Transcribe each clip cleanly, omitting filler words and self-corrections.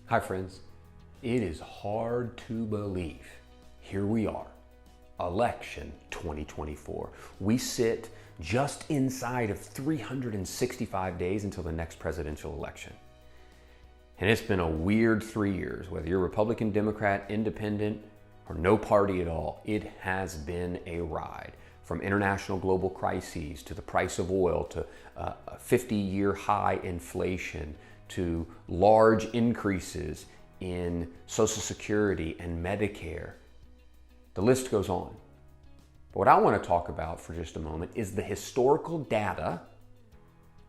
Hi friends, it is hard to believe. Here we are, election 2024. We sit just inside of 365 days until the next presidential election. And it's been a weird 3 years, whether you're Republican, Democrat, Independent, or no party at all. It has been a ride. From international global crises to the price of oil to a 50-year high inflation to large increases in Social Security and Medicare. The list goes on. But what I want to talk about for just a moment is the historical data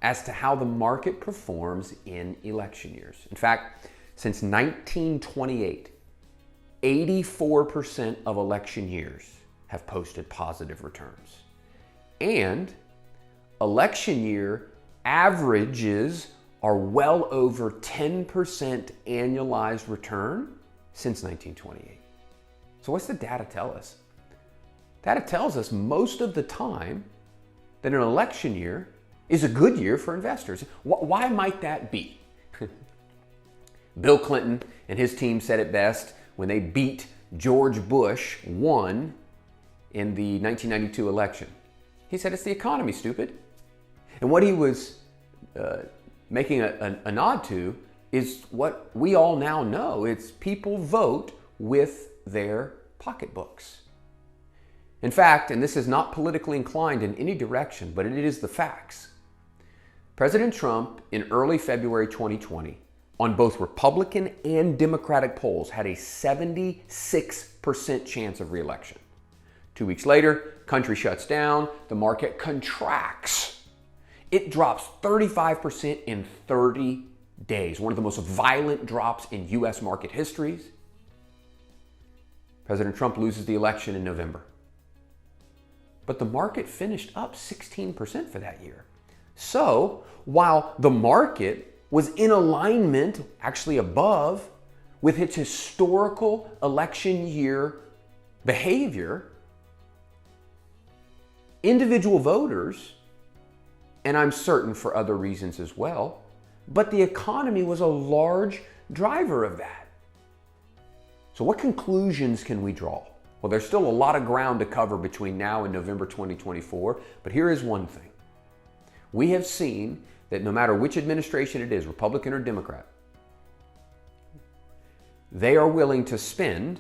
as to how the market performs in election years. In fact, since 1928, 84% of election years have posted positive returns. And election year averages are well over 10% annualized return since 1928. So what's the data tell us? Data tells us most of the time that an election year is a good year for investors. Why might that be? Bill Clinton and his team said it best when they beat George Bush won in the 1992 election. He said, it's the economy, stupid. And what he was making a nod to is what we all now know. It's people vote with their pocketbooks. In fact, and this is not politically inclined in any direction, but it is the facts. President Trump in early February 2020, on both Republican and Democratic polls, had a 76% chance of re-election. 2 weeks later, country shuts down, the market contracts. It drops 35% in 30 days, one of the most violent drops in US market histories. President Trump loses the election in November. But the market finished up 16% for that year. So while the market was in alignment, actually above, with its historical election year behavior, individual voters, and I'm certain for other reasons as well, but the economy was a large driver of that. So what conclusions can we draw? Well, there's still a lot of ground to cover between now and November 2024, but here is one thing. We have seen that no matter which administration it is, Republican or Democrat, they are willing to spend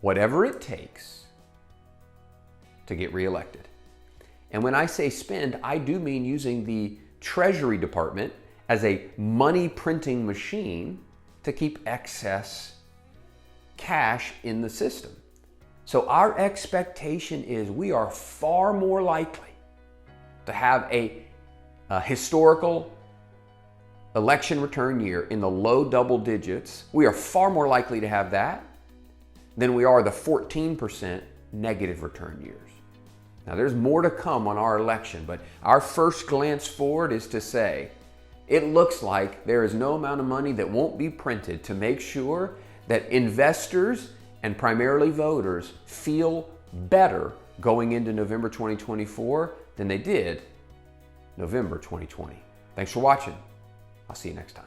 whatever it takes to get reelected. And when I say spend, I do mean using the Treasury Department as a money printing machine to keep excess cash in the system. So our expectation is we are far more likely to have a historical election return year in the low double digits. We are far more likely to have that than we are the 14% negative return years. Now there's more to come on our election, but our first glance forward is to say, it looks like there is no amount of money that won't be printed to make sure that investors and primarily voters feel better going into November 2024 than they did November 2020. Thanks for watching. I'll see you next time.